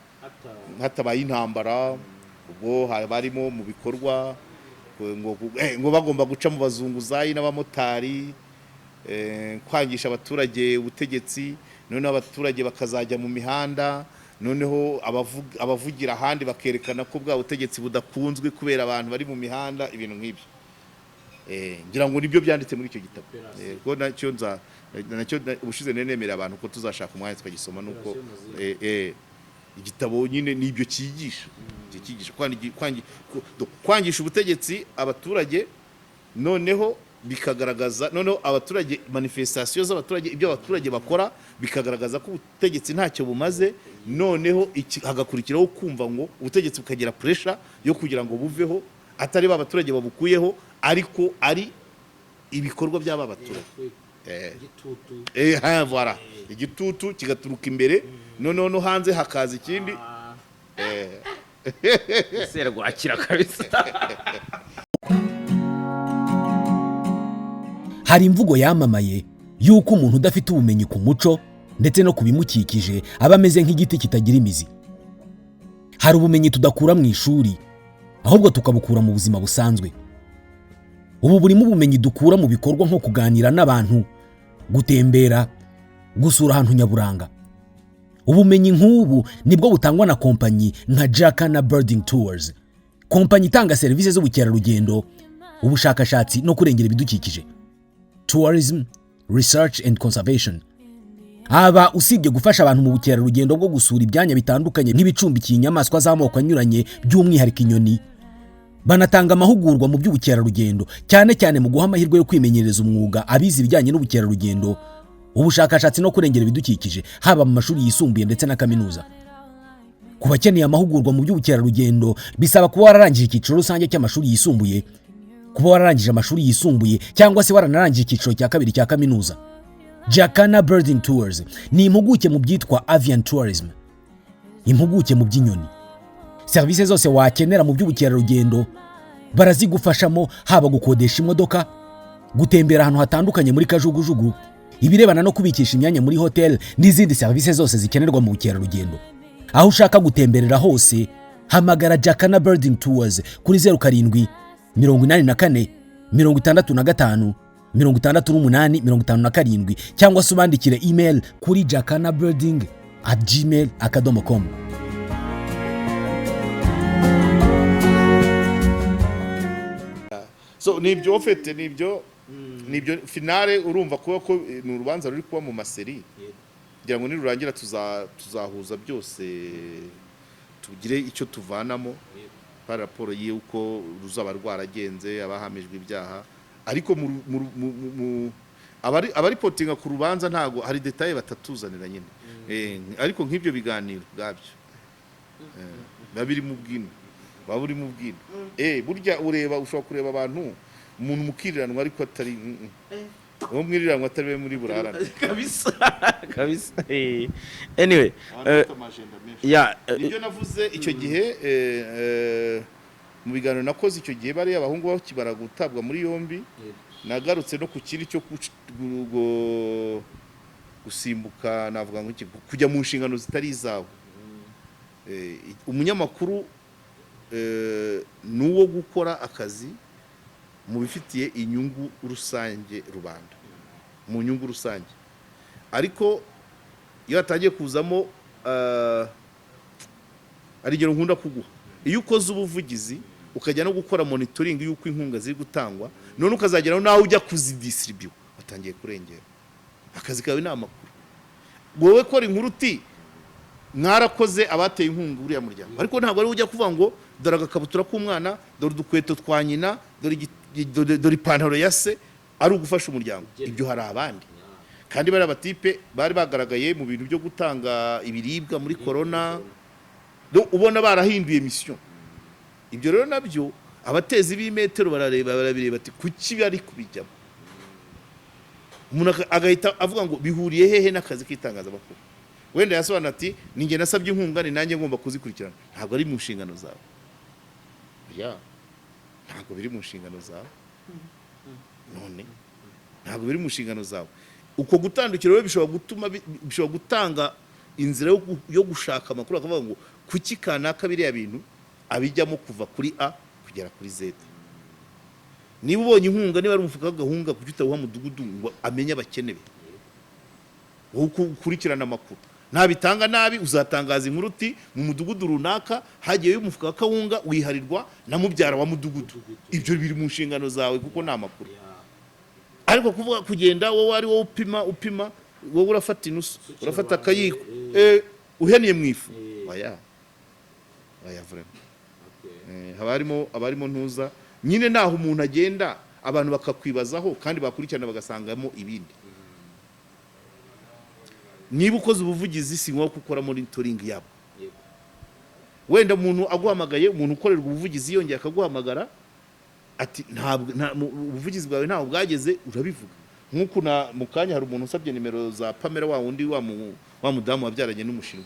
hatabaye intambara ubwo barimo mu bikorwa ngo bagomba guca mu bazunguzayi n'abamotari kwangisha abaturage ubutegetsi noneho abaturage bakazajya mu mihanda noneho abavugira ahandi bakerekana ko bwa butegetsi budakunzwe kubera abantu bari mu mihanda ibintu nk'ibyo. Ngira ngo nibyo byanditse muri icyo gitabo ko nacyo ubushize nemerera abantu ko tuzashaka umwanya tukagisoma nuko igitabo nyine nibyo cyigisha kwangisha ubutegetsi abaturage noneho bikagaragaza noneho abaturage manifestation z'abaturage ibyo abaturage bakora bikagaragaza ko ubutegetsi ntacyo bumaze noneho hagakurikiraho kumva ngo ubutegetsi bukagira pressure yo kugira ngo buveho atari ba abaturage babukuyeho ariko ari ibikorwa by'aba baturage voilà igitutu kigaturuka imbere noneho no hanze hakaza ikindi serwakira kabisa. Hari imvugo yamamaye yuko umuntu udafite ubumenyi ku muco ndetse no kubimukikije aba ameze nk'igiti kitagira imizi. Hari ubumenyi tudakura mu ishuri ahubwo tukabukura mu buzima busanzwe. Ubu burimo ubumenyi dukura mu bikorwa nko kuganira n'abantu, gutembera, gusura ahantu nyaburanga. Ubumenyi nk'ubu nibwo butangwa na kompanyi nka Jacana Birding Tours, kompanyi itanga serivisi z'ubukerarugendo, ubushakashatsi no kurengera ibidukikije. Tourism, Research and Conservation. Aba usibye gufasha abantu mu bukerarugendo bwo gusura ibyanya bitandukanye nk'ibicumbikiye inyamaswa z'amoko anyuranye by'umwihariko inyoni, banatanga amahugurwa mu by'ubukerarugendo cyane cyane mu guha amahirwe yo kwimenyereza umwuga abize ibijyanye n'ubukerarugendo, ubushakashatsi no kurengera ibidukikije haba mu mashuri yisumbuye ndetse na kaminuza. Ku bakeneye amahugurwa mu by'ubukerarugendo bisaba kuba wararangije icyiciro rusange cy'amashuri yisumbuye, kuba wararangije amashuri yisumbuye cyangwa se waranarangije icyiciro cya kabiri cya kaminuza. Jacana Birding Tours ni impuguke mu byitwa avian tourism, impuguke mu by'inyoni. Serivisi zose wakenera mu by'ubukerarugendo barazigufashamo, haba gukodesha imodoka, gutembera ahantu hatandukanye muri kajugujugu, ibirebana no kubikisha imyanya muri hotel n'izindi serivisi zose zikenerwa mu bukerarugendo. Aho ushaka gutemberera hose hamagara Jacana Birding Tours kuri 07 84 65 68 cyangwa se ubandikire email kuri jacanabirding@gmail.com. So nibyo ofete nibyo finale urumva kuba ko ni urubanza ruri kuba mu maseri kugira ngo nirurangira tuzahuza byose tugire icyo tuvanamo para raporo y'uko ruzaba rwaragenze abahamijwe ibyaha. Ariko abari potinga ku rubanza ntago hari detail batatuzanira nyine. Ariko nk'ibyo biganiro bwabyo babiri mu bwino baburi mu bwino burya ureba ushobora kureba abantu umuntu mukiriranwa ariko atari uwo mwiriranwa atari we muri burarana kabisa kabisa. Anyway, ibyo navuze icyo gihe mu biganiro nakoze icyo gihe bari abahungu bakibara gutabwa muri yombi, nagarutse no ku kiri cyo gusimbuka navuga ngo kujya mu nshingano zitari izawe. Umunyamakuru nuwo gukora akazi mu bifitiye inyungu rusange rubanda, mu nyungu rusange. Ariko iyo atangiye kuzamo arigero nkunda kuguha, iyo ukoze ubuvugizi ukajya no gukora monitoring y'uko inkunga ziri gutangwa, none ukazageraho nawe ujya kuzidistribute, watangiye kurengera akazi kawe n'amakuru. Wowe kora inkuru uti mwarakoze abateye inkunga uriya muryango, ariko ntabwo ari ujya kuvuga ngo dore agakabutura k'umwana, dore udukweto twa nyina, dore ipantaro ya se, ari ugufasha umuryango. Ibyo hari abandi kandi bari abatipe bari bagaragaye mu bintu byo gutanga ibiribwa muri corona, ubona barahinduye mission. Ibyo rero nabyo abatezi b'imetero barabireba ati kuki bari kubijyamo. Umuntu agahita avuga ngo bihuriye hehe n'akazi k'itangazamakuru. Wenda yasobanura ati ninjye nasabye inkunga ni nanjye ngomba kuzikurikirana. Ntabwo ari mu nshingano zawe. Ntabwo biri mu nshingano zawe. None ntabwo biri mu nshingano zawe. Uko gutandukira rero bishobora gutanga inzira yo gushaka amakuru, akavuga ngo kuki kanaka biriya bintu abijyamo kuva kuri A kugera kuri Z. Niba ubonye inkunga, niba ari umufuka w'agahunga kuki utawuha mudugudu ngo amenye abakenewe, ukurikirana amakuru. Ntabitanga nabi uzatangaza inkuru uti mu mudugudu runaka hagiyeyo umufuka w'akawunga wiharirwa na mubyara wa mudugudu. Ibyo biri mu nshingano zawe kuko ni amakuru. Ariko kuvuga kugenda wowe ari wowe upima wowe urafata inusu, urafata akayiko uheniye mu ifu, oya vraiment abarimo ntuza nyine naho umuntu agenda abantu bakakwibazaho kandi bakurikirana bagasangamo ibindi. Niba ukoze ubuvugizi si nko gukora monitoring yabo. Wenda umuntu aguhamagaye, umuntu ukorerwa ubuvugizi yongeye akaguhamagara ati ntabwo ubuvugizi bwawe ntaho bwageze, urabivuga nk'uku mu kanya hari umuntu usabye nimero za Pamela wa wundi wa mudamu wabyaranye n'umushinwa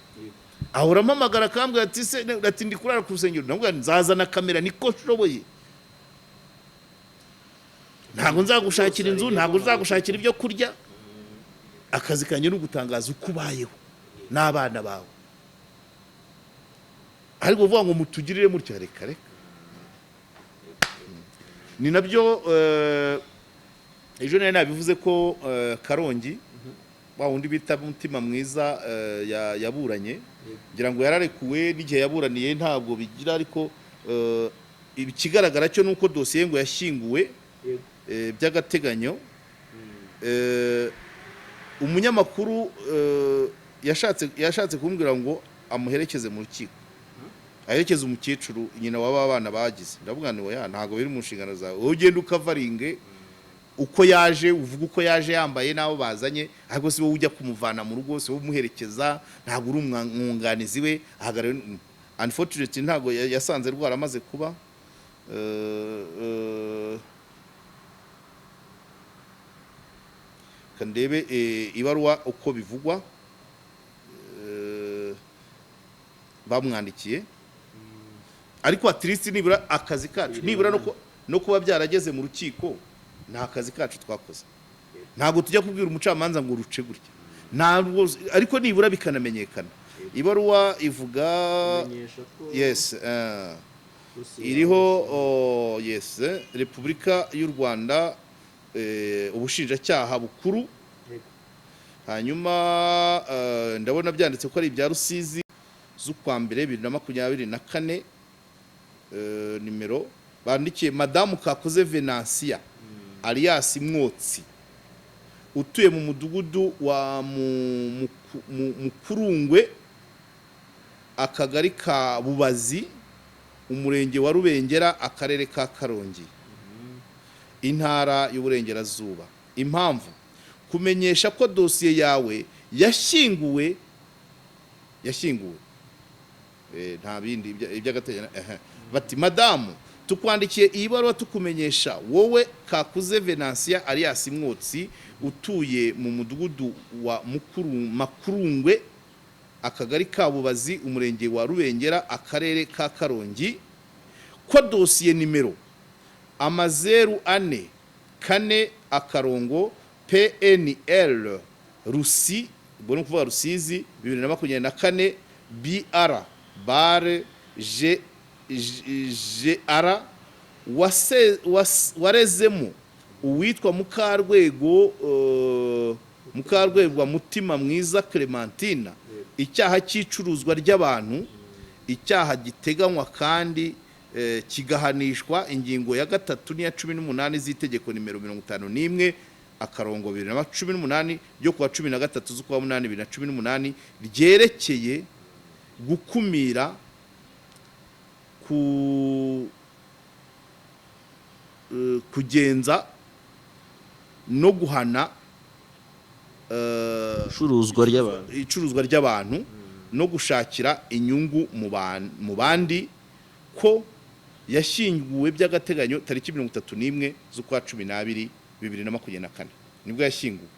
ahora amamagara akambwira ati se ati ndi kurara ku rusengero ndamubwira nzazana kamera niko nshoboye ntabwo nzagushakira inzu ntabwo nzagushakira ibyo kurya akazi kanjye no gutangaza uko ubayeho n'abana bawe ariko uvuga ngo mutugirire mutya reka ni nabyo ejo nari nabivuze ko Karongi wa wundi bita Mutima Mwiza yaburanye ngira ngo yararekuwe n'igihe yaburaniye ntabwo bigira ariko ikigaragara cyo nuko dosiye ngo yashyinguwe by'agateganyo umunyamakuru yashatse kumbwira ngo amuherekeze mu rukiko aherekeza umukecuru nyina w'aba bana bagize ndavuga ngo ntabwo biri mu nshingano zawe wowe ugenda ukavaringe uko yaje uvuga uko yaje yambaye n'abo bazanye ariko si wowe ujya kumuvana mu rugo si wowe umuherekeza ntabwo uri umwunganizi we ahagarara unfortunately ntabwo yasanze rwaramaze kuba kandebe ibaruwa uko bivugwa bamwandikiye ariko atrisi nibura akazi kacu nibura no kuba byarageze mu rukiko nta kazi kacu twakoze ntabwo tujya kubwira umucamanza ngo ruce gutya ntabwo ariko nibura bikanamenyekana ibaruwa ivuga yes iriho yes Repubulika y'u Rwanda ubushinjacyaha bukuru hanyuma ndabona byanditse ko ari ibya Rusizi z'ukwa mbere 2024 nimero bandikiye Madamu Kakuze Venantia alias Mwotsi utuye mu mudugudu wa Mukurungwe akagari ka Bubazi umurenge wa Rubengera akarere ka Karongi intara y'uburengerazuba impamvu kumenyesha ko dosiye yawe yashyinguwe nta bindi iby'agateganyo bati madamu tukwandikiye iyi baruwa tukumenyesha wowe Kakuze Venantia alias Mwotsi utuye mu mudugudu wa Makurungwe akagari ka Bubazi umurenge wa Rubengera akarere ka Karongi ko dosiye nimero 044 akarongo PNL Rusi ubwo kuvuga Rusizi 2024 BR bare GR warezemo uwitwa Mukarwego Mutima Mwiza Clementina icyaha cy'icuruzwa ry'abantu icyaha giteganywa kandi kigahanishwa ingingo ya 3 n'iya 18 z'itegeko nimero 51 akarongo 2018 ryo kuwa 13 z'ukwa 8 2018 ryerekeye gukumira kugenza no guhana icuruzwa ry'abantu no gushakira inyungu mu bandi ko yashyinguwe by'agateganyo tariki 31 z'ukwa 12 2024 nibwo yashyinguwe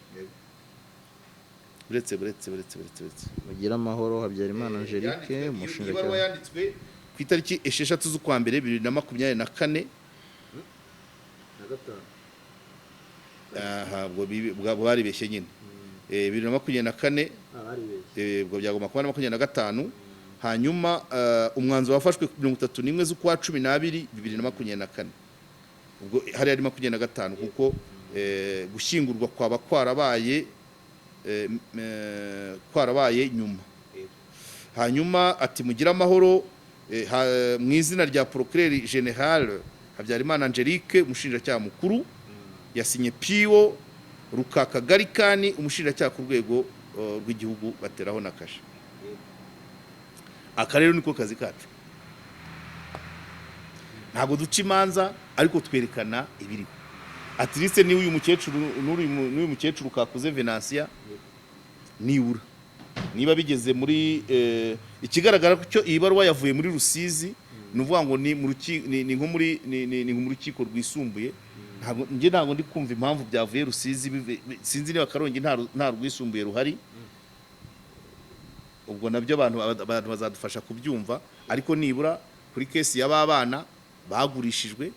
buretse bagira amahoro Habyarimana Angelique umushinjacyaha yanditswe ku itariki 6 z'ukwa mbere 2024 bwo baribeshye nyine 2024 bwo byagomba kuba 2025 hanyuma umwanzuro wafashwe 31 z'ukwa 12 2024 ubwo hari ari 25 kuko gushyingurwa kwaba kwarabaye nyuma hanyuma ati mugira amahoro mu izina rya Procureur General Habyarimana Angelique umushinjacyaha mukuru yasinye Pio Rukakagarikani umushinjacyaha ku rwego rw'igihugu bateraho na kashe akarero niko kazi kacu ntabwo duca imanza ariko twerekana ibiri at least ni uyu mukecuru n'uyu mukecuru Kakuze Venantia niura niba bigeze muri ikigaragara cyo iyi baruwa yavuye muri Rusizi nuvuga ngo ni nko muri rukiko rwisumbuye ntabwo ndi kumva impamvu byavuye Rusizi sinzi niba Karongi nta rwisumbuye ruhari, ubwo nabyo abantu bazadufasha kubyumva, ariko nibura kuri kesi y'abana bagurishijwe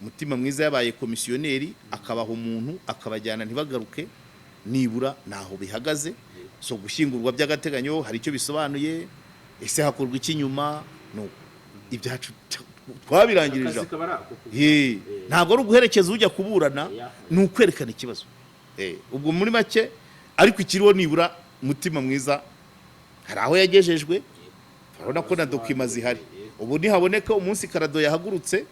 Mutima Mwiza yabaye komisiyoneri akabaha umuntu akabajyana ntibagaruke, nibura naho bihagaze. So gushyingurwa by'agateganyo hari icyo bisobanuye, ese hakorwa iki nyuma? No, ibyacu twabirangirije. Ntabwo ari uguherekeza ujya kuburana, ni ukwerekana ikibazo. Ubwo muri make, ariko ikiriho nibura Mutima Mwiza hari aho yagejejwe, urabona ko na dokima zihari. Ubu ntihaboneka umunsi Karado yahagurutse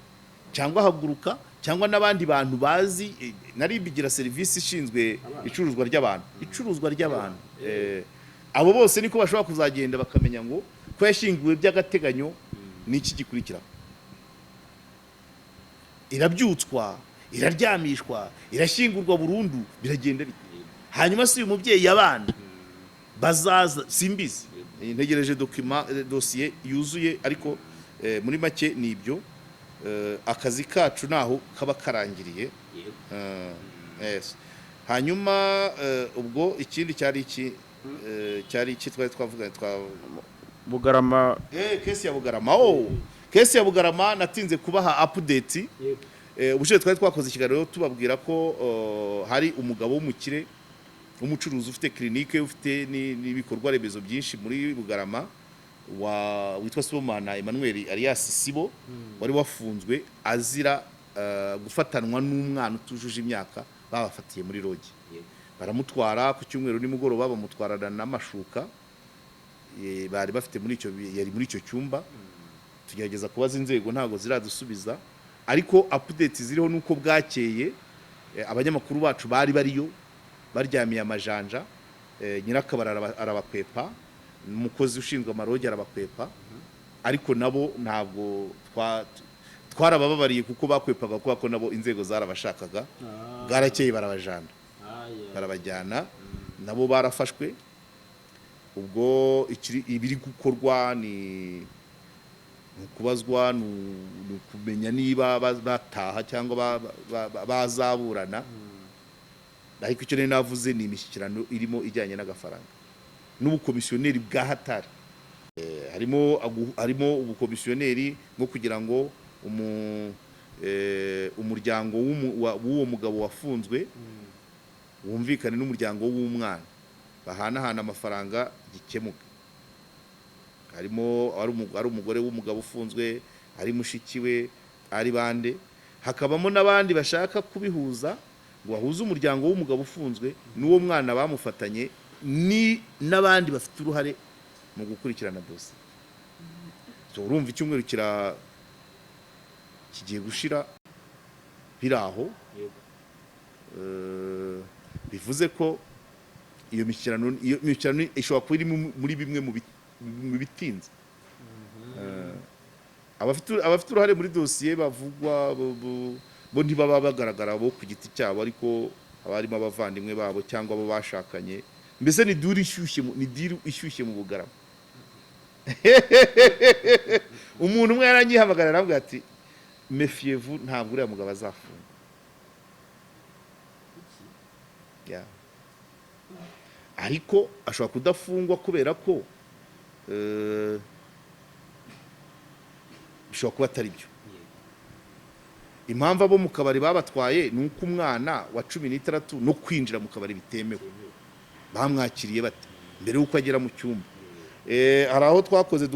cyangwa haguruka cyangwa n'abandi bantu bazi, nari bigira serivisi ishinzwe icuruzwa ry'abantu, abo bose niko bashobora kuzagenda bakamenya ngo ko yashyinguwe by'agateganyo ni iki gikurikira, irabyutswa, iraryamishwa, irashyingurwa burundu, biragenda hanyuma si uyu mubyeyi abana bazaza simbizi, ntegereje dosiye yuzuye, ariko muri make nibyo. Akazi kacu naho kaba karangiriye. Hanyuma ubwo ikindi cyari iki twari twavuga Bugarama, kesi ya Bugarama. Kesi ya Bugarama natinze kubaha update. Ubushize twari twakoze ikiganiro tubabwira ko hari umugabo w'umukire w'umucuruzi ufite clinique, ufite n'ibikorwa remezo byinshi muri Bugarama, witwa Sibomana Emmanuel alias Sibo, wari wafunzwe azira gufatanwa n'umwana utujuje imyaka, babafatiye muri rogi. Baramutwara ku cyumweru nimugoroba, bamutwarana n'amashuka bari bafite yari muri icyo cyumba. Tugerageza kubaza inzego ntago ziradusubiza, ariko update ziriho nuko bwakeye abanyamakuru bacu bari bariyo baryamiye amajanja, nyirakabara arabakwepa, umukozi ushinzwe amarogi arabakwepa, ariko nabo ntabwo twarabababariye kuko bakwepaga kuko ko nabo inzego zarabashakaga. Bwarakeye barabajyana nabo barafashwe. Ubwo ibiri gukorwa ni kubazwa, ni kumenya niba bataha cyangwa bazaburana. Ariko icyo navuze ni imishyikirano irimo ijyanye n'agafaranga n'ubukomisiyoneri bwa hatari. Harimo ubukomisiyoneri bwo kugira ngo umuryango w'uwo mugabo wafunzwe wumvikane n'umuryango w'umwana, bahanahana amafaranga gikemuka. Harimo ari umugore w'umugabo ufunzwe, ari mushiki we, ari bande. Hakabamo n'abandi bashaka kubihuza ngo bahuze umuryango w'umugabo ufunzwe n'uwo mwana bamufatanye n'abandi bafite uruhare mu gukurikirana dosiye. Urumva icyumweru kigiye gushira biraho. Bivuze ko iyo mishyikirano ishobora kuba iri muri bimwe mu bitinze. Abafite uruhare muri dosiye bavugwa bo ntibaba bagaragara bo ku giti cyabo, ariko abarimo abavandimwe babo cyangwa abo bashakanye. Mbese ni diri ishyushye mu Bugarama. Umuntu umwe yaranyihamagara aravuga ati mefiez-vous, ntabwo uriya mugabo azafunga. Ariko ashobora kudafungwa kubera ko bishobora kuba atari byo. Impamvu abo mu kabari babatwaye ni uko umwana wa 16 no kwinjira mu kabari bitemewe. Bamwakiriye bate mbere y'uko agera mu cyumba. Hari aho twakoze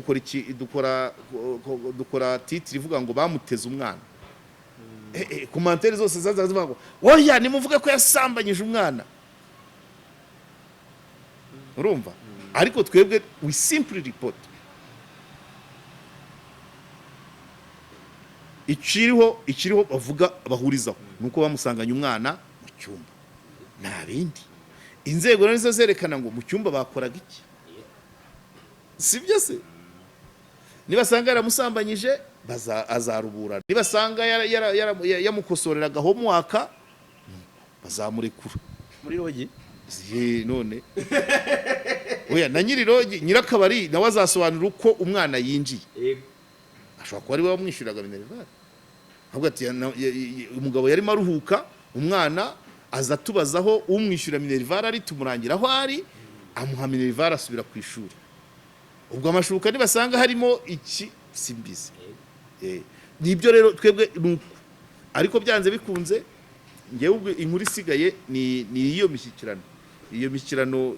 dukora titre ivuga ngo bamuteze umwana. Commentaire zose zaza zivuga ngo oya nimuvuge ko yasambanyije umwana. Urumva? Ariko twebwe we simply report. Ikiriho bavuga bahurizaho nuko bamusanganye umwana mu cyumba. Nta bindi. Inzego nizo zerekana ngo mu cyumba bakoraga iki. Sibyo se? Nibasanga yaramusambanyije azaruburana. Nibasanga yamukosoreraga homework bazamurekura. Muri rogi none oya na nyiri rogi nyirakabari nawe azasobanura uko umwana yinjiye. Ashobora kuba ari we wamwishyuraga minerval. ahubwo ati umugabo yarimo aruhuka, umwana aza tubazaho umwishyura minerivare ari, tumurangira aho ari, amuha minerivare asubira ku ishuri. Ubwo amashuka nibasanga harimo iki simbizi. Nibyo rero twebwe nuko, ariko byanze bikunze ngewe ubwo inkuru isigaye ni iyo mishyikirano. Iyo mishyikirano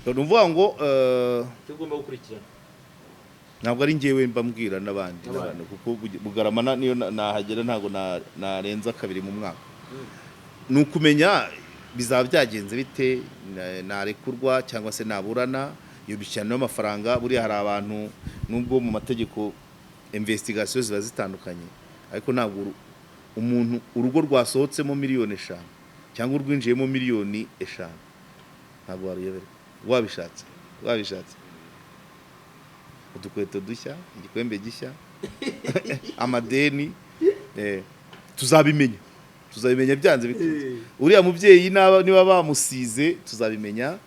nuvuga ngo tugomba gukurikirana, ntabwo ari ngewe mbambwira n'abandi kuko Bugarama niyo nahagera ntabwo narenza 2 mu mwaka. Ni ukumenya bizaba byagenze bite, narekurwa cyangwa se naburana. Iyo bishyano y'amafaranga buriya hari abantu nubwo mu mategeko investigation ziba zitandukanye, ariko ntabwo umuntu urugo rwasohotsemo miliyoni 5 cyangwa urwinjiyemo miliyoni 5 ntabwo waruyobera. Wabishatse udukweto dushya, igikwembe gishya, amadeni, tuzabimenya byanze bikunze. Uriya mubyeyi niba bamusize tuzabimenya,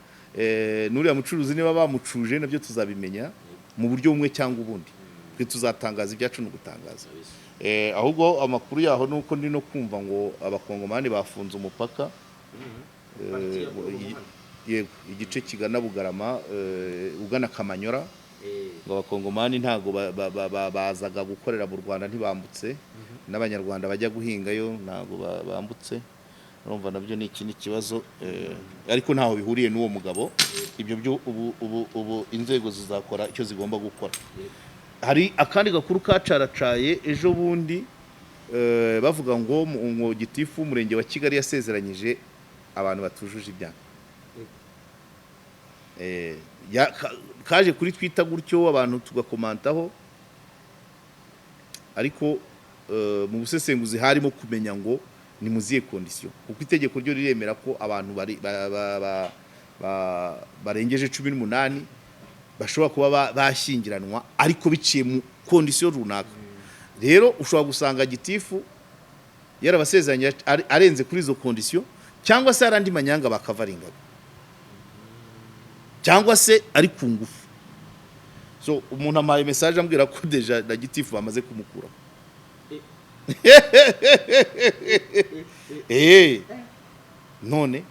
n'uriya mucuruzi niba bamucuje nabyo tuzabimenya mu buryo bumwe cyangwa ubundi. Twe tuzatangaza ibyacu no gutangaza. Ahubwo amakuru yaho nuko ndi no kumva ngo abakongomani bafunze umupaka, yego igice kigana Bugarama ugana Kamanyora, ngo abakongomani ntago bazaga gukorera mu Rwanda ntibambutse, n'abanyarwanda bajya guhingayo ntago bambutse. Urumva nabyo ni iki kibazo, ariko ntaho bihuriye n'uwo mugabo. Ibyo byo ubu inzego zizakora icyo zigomba gukora. Hari akandi gakuru kacaracaye ejo bundi, bavuga ngo gitifu umurenge wa Kigali yasezeranyije abantu batujuje ibyangombwa. Kaje kuri Twitter gutyo abantu tugakomantaho, ariko mu busesenguzi harimo kumenya ngo ni muziye condition, kuko itegeko ryo riremera ko abantu barengeje 18 bashobora kuba bashyingiranwa ariko biciye mu condition runaka. Rero ushobora gusanga gitifu yarabasezeranye arenze kuri izo condition, cyangwa se arandi manyanga bakavaringa, cyangwa se ari ku ngufu. So umuntu amaye message ambwira ko deja na gitifu bamaze kumukura. None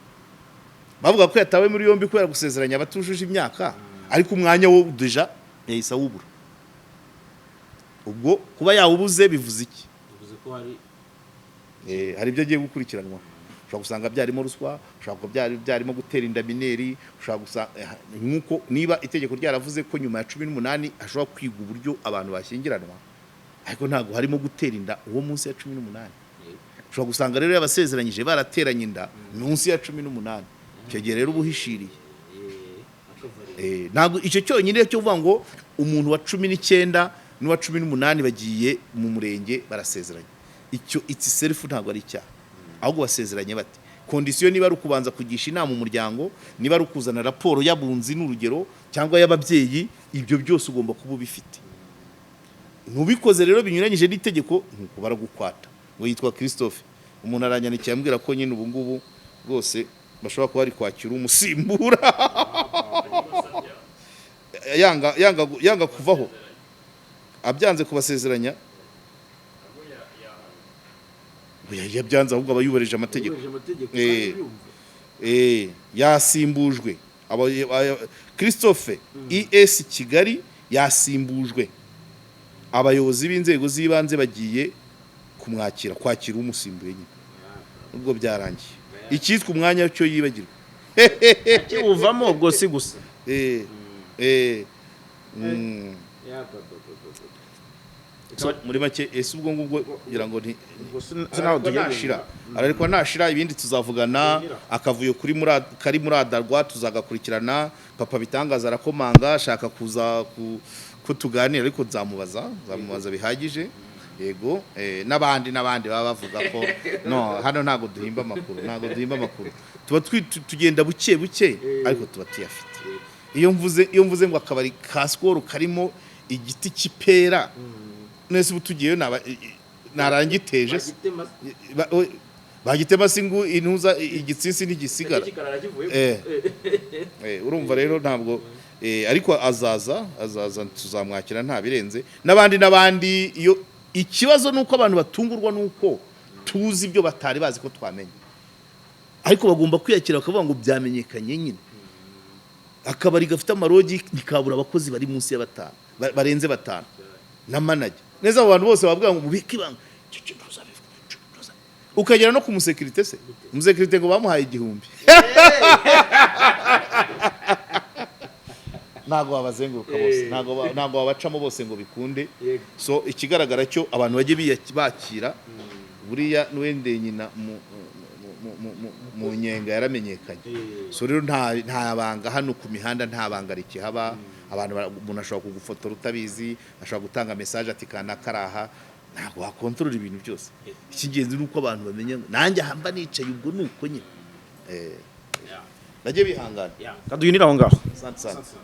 bavuga ko yatawe muri yombi kubera gusezeranya abatujuje imyaka, ariko umwanya wo deja yahise awubura. Ubwo kuba yawubuze bivuze iki? bivuze ko hari ibyo agiye gukurikiranwa. Ushobora gusanga byarimo ruswa, ushobora byarimo gutera inda mineri, ushobora gusanga nkuko niba itegeko ryaravuze ko nyuma ya 18 ashobora kwiga uburyo abantu bashyingiranwa, ariko ntago harimo gutera inda uwo munsi ya 18. Ushobora gusanga rero yabasezeranyije barateranye inda munsi ya 18. Icyo gihe rero ubuhishiriye. Ntago icyo cyonyine cyo uvuga ngo umuntu wa 19 n'uwa 18 bagiye mu murenge barasezeranye. Icyo itself ntago ari icyaha, ahubwo basezeranye bati condition niba ari kubanza kugisha inama umuryango, niba ari kuzana raporo y'abunzi n'urugero cyangwa y'ababyeyi, ibyo byose ugomba kuba bifite. Nubikoze rero binyuranyije n'itegeko nkuko baragukwata. Ngo yitwa Christophe, umuntu aranyandikiye ambwira ko nyine ubu ngubu rwose bashobora kuba ari kwakira umusimbura. yanga kuvaho, abyanze kubasezeranya, yabyanze ahubwo abayubareje amategeko. Yasimbujwe Christophe ES Kigali yasimbujwe. Abayobozi b'inzego z'ibanze bagiye kumwakira, kwakira umusimbuye nyine. Ubwo byarangiye. Icyitwa umwanya cyo yibagirwa. uvamo ubwo si gusa. Muri make ubwo ngubwo kugira ngo nashira ariko nashira ibindi tuzavugana. Akavuyo kari muri adarwa tuzagakurikirana. Papa Bitangaza arakomanga ashaka kuza ko tuganira, ariko nzamubaza bihagije. Yego n'abandi baba bavuga ko no hano ntago duhimba amakuru, tuba tugenda buke ariko tuba tuyafite. Iyo mvuze ngo akabari ka Skol karimo igiti cy'ipera, nese butugiyeyo narangiteje bagitema singu intuza igitsinsi ntigisigara. Urumva rero ntabwo ariko azaza tuzamwakira nta birenze. N'abandi iyo ikibazo nuko abantu batungurwa nuko tuzi ibyo batari bazi ko twamenye, ariko bagomba kwiyakira bakavuga ngo byamenyekanye nyine. Akabari gafite amarogi ntikabura abakozi bari munsi ya batanu, barenze batanu na manager. Neza abo bantu bose bavuga ngo mubike ibanga, ukagera no ku musekirite se, umusekirite ngo bamuhaye 1000 ntago babazenguruka bose, ntago babacamo bose ngo bikunde. So ikigaragara cyo abantu bajye bakira buriya n'uwendeye nyina mu nyenga yaramenyekanye. So rero nta banga hano ku mihanda, nta banga rikihaba. Abantu umuntu ashobora kugufotora utabizi, ashobora gutanga message ati kana karaha, ntabwo wakontorora ibintu byose. Ikigenzi nuko abantu bamenya nanjye hamba nicaye ubwo nuko nyine najye bihangana kaduhinira aho ngaho. Asante.